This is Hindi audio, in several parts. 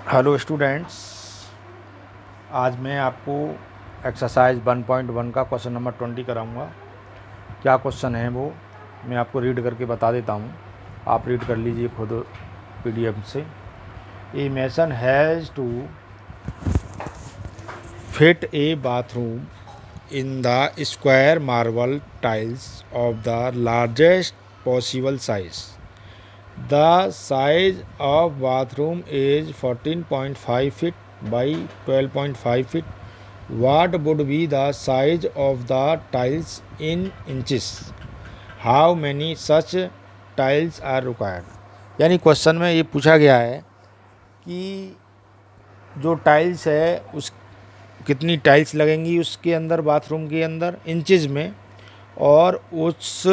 हेलो स्टूडेंट्स, आज मैं आपको एक्सरसाइज 1.1 का क्वेश्चन नंबर 20 कराऊंगा। क्या क्वेश्चन है वो मैं आपको रीड करके बता देता हूँ। आप रीड कर लीजिए खुद पीडीएफ से। A mason has to fit a bathroom in the square marble tiles of the largest possible size. The size of bathroom is 14.5 feet by 12.5 feet. What would be the size of the tiles in inches? How many such tiles are required? यानी क्वेश्चन में ये पूछा गया है कि जो टाइल्स है उस कितनी टाइल्स लगेंगी उसके अंदर, बाथरूम के अंदर इंचेस में, और उस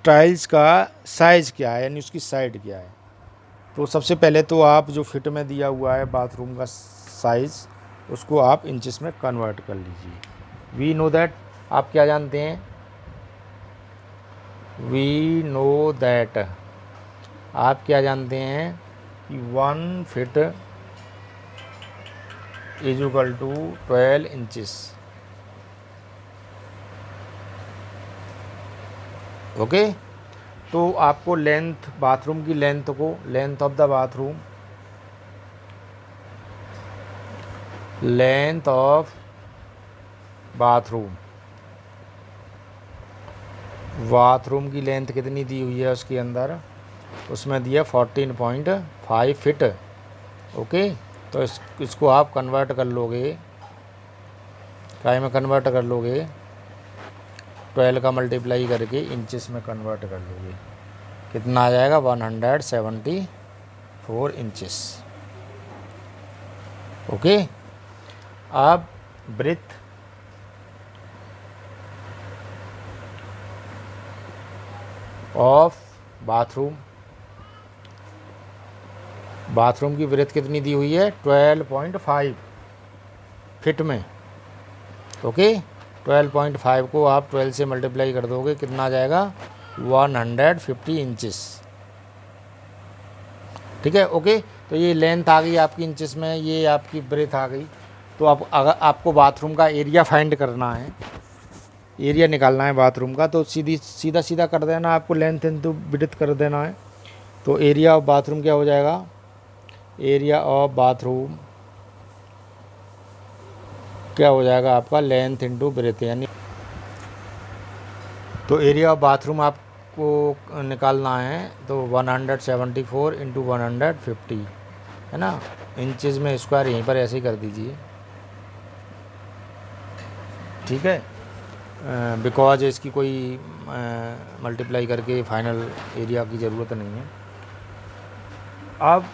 टाइल्स का साइज़ क्या है, यानी उसकी साइड क्या है। तो सबसे पहले तो आप जो फिट में दिया हुआ है बाथरूम का साइज़, उसको आप इंचेस में कन्वर्ट कर लीजिए। वी नो दैट, आप क्या जानते हैं? वी नो दैट, आप क्या जानते हैं कि 1 feet is equal to 12 inches. Okay, तो आपको लेंथ, बाथरूम की लेंथ को, length of the bathroom, length of bathroom, bathroom की लेंथ कितनी दी हुई है उसके अंदर, उसमें दिया 14.5 फिट। ओके, तो इसको आप कन्वर्ट कर लोगे, काय में कन्वर्ट कर लोगे, 12 का मल्टीप्लाई करके इंचेस में कन्वर्ट कर लोगे। कितना आ जाएगा? 174 इंचेस। ओके, अब ब्रेथ ऑफ बाथरूम, बाथरूम की ब्रेथ कितनी दी हुई है? 12.5 फिट में। ओके, 12.5 को आप 12 से मल्टीप्लाई कर दोगे, कितना आ जाएगा? 150 इंचेस। ठीक है। ओके, तो ये लेंथ आ गई आपकी इंचेस में, ये आपकी ब्रेथ आ गई। तो अब अगर आपको बाथरूम का एरिया फाइंड करना है, एरिया निकालना है बाथरूम का, तो सीधा सीधा कर देना, आपको लेंथ इंटू ब्रेथ कर देना है। तो एरिया ऑफ बाथरूम क्या हो जाएगा? एरिया ऑफ बाथरूम क्या हो जाएगा आपका? Length into breadth. यानी तो एरिया ऑफ बाथरूम आपको निकालना है, तो 174 इंटू 150 है ना, इंचेस में स्क्वायर यहीं पर ऐसे ही कर दीजिए। ठीक है, बिकॉज इसकी कोई मल्टीप्लाई करके फाइनल एरिया की ज़रूरत नहीं है। अब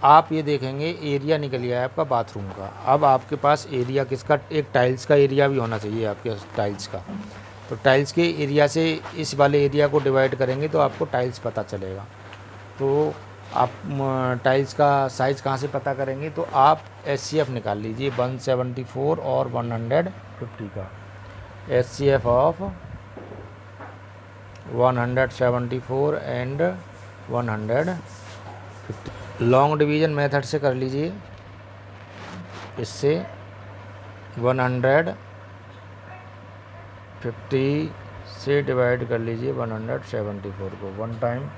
आप ये देखेंगे एरिया निकल गया है आपका बाथरूम का। अब आपके पास एरिया किसका? एक टाइल्स का एरिया भी होना चाहिए आपके टाइल्स का। तो टाइल्स के एरिया से इस वाले एरिया को डिवाइड करेंगे तो आपको टाइल्स पता चलेगा। तो आप टाइल्स का साइज़ कहाँ से पता करेंगे? तो आप SCF निकाल लीजिए 174 और 150 का। SCF of 174 and 150 long division method से कर लीजिए। इससे 150 से डिवाइड कर लीजिए 174 को। 1 टाइम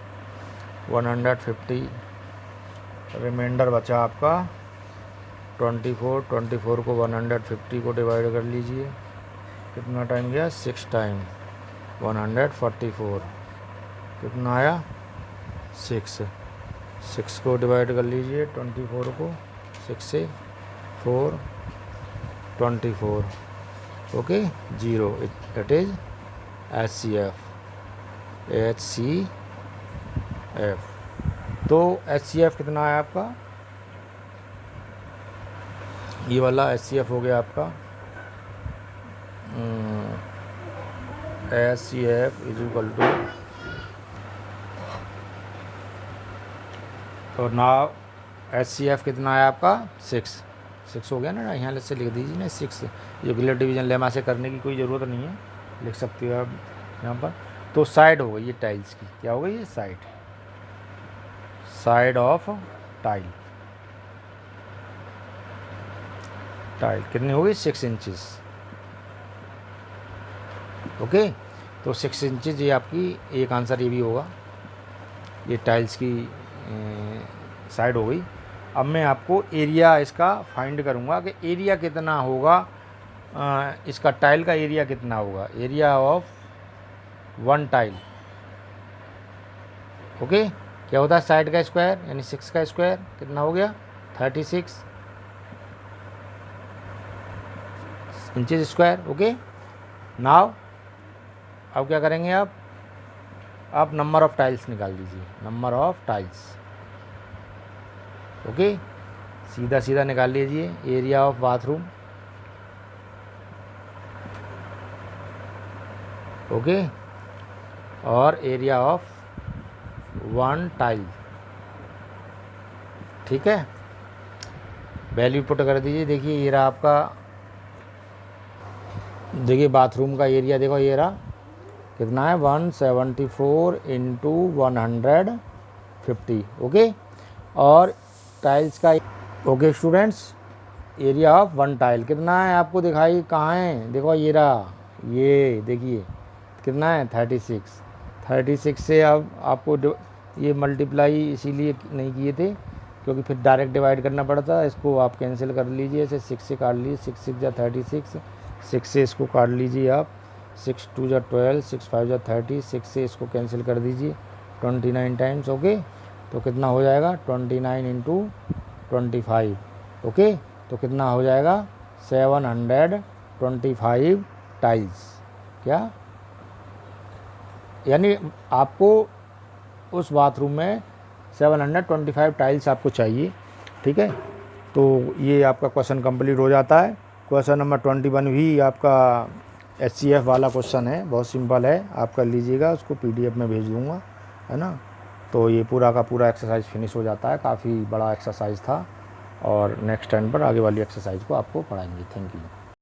150, रिमाइंडर बचा आपका 24 को 150 को डिवाइड कर लीजिए। कितना टाइम गया? 6 टाइम 144, कितना आया? 6 को डिवाइड कर लीजिए 24 को, 6 से 4 24। Okay, 0, it is HCF। तो HCF कितना है आपका? ये वाला HCF हो गया आपका HCF इज इक्वल टू, तो नाउ HCF कितना है आपका? 6 हो गया ना, यहाँ से लिख दीजिए ना 6। यूक्लिड डिवीजन लेमा से करने की कोई ज़रूरत नहीं है, लिख सकते हो आप यहाँ पर। तो साइड हो गई ये टाइल्स की, क्या हो गई? ये साइड ऑफ टाइल। टाइल कितनी होगी 6 इंचज़। ओके, तो 6 इंचज़ ये आपकी एक आंसर ये भी होगा। ये टाइल्स की साइड हो गई। अब मैं आपको एरिया इसका फाइंड करूँगा कि एरिया कितना होगा, इसका टाइल का एरिया कितना होगा, area of one tile. Okay, क्या होता है साइड का स्क्वायर यानी 6 का स्क्वायर कितना हो गया 36 इंचेस स्क्वायर। ओके, नाउ अब क्या करेंगे आप नंबर ऑफ टाइल्स निकाल दीजिए, नंबर ऑफ टाइल्स। ओके, सीधा सीधा निकाल लीजिए एरिया ऑफ बाथरूम। ओके, और एरिया ऑफ वन टाइल। ठीक है, वैल्यू पुट कर दीजिए। देखिए ये रहा आपका, देखिए बाथरूम का एरिया देखो ये रहा कितना है 174 इंटू 150। ओके, और टाइल्स का okay students, area of one tile कितना है आपको दिखाई कहाँ है, देखो ये रहा, ये देखिए कितना है 36 से अब आपको ये मल्टीप्लाई इसीलिए नहीं किए थे क्योंकि फिर डायरेक्ट डिवाइड करना पड़ता है। इसको आप कैंसिल कर लीजिए, ऐसे 6 से काट लीजिए, 6 6 जा 36, 6 से इसको काट लीजिए आप, 6 2 जा 12, 6 5 जा 30, 6 से इसको कैंसिल कर दीजिए 29 टाइम्स। ओके, तो कितना हो जाएगा 29 इंटू 25। ओके, तो कितना हो जाएगा 725 टाइल्स। क्या यानी आपको उस बाथरूम में 725 टाइल्स आपको चाहिए। ठीक है, तो ये आपका क्वेश्चन कंप्लीट हो जाता है। क्वेश्चन नंबर 21 भी आपका HCF वाला क्वेश्चन है, बहुत सिंपल है, आप कर लीजिएगा, उसको PDF में भेज दूँगा, है ना। तो ये पूरा का पूरा एक्सरसाइज फिनिश हो जाता है, काफ़ी बड़ा एक्सरसाइज था, और नेक्स्ट टाइम पर आगे वाली एक्सरसाइज को आपको पढ़ाएंगे। Thank you.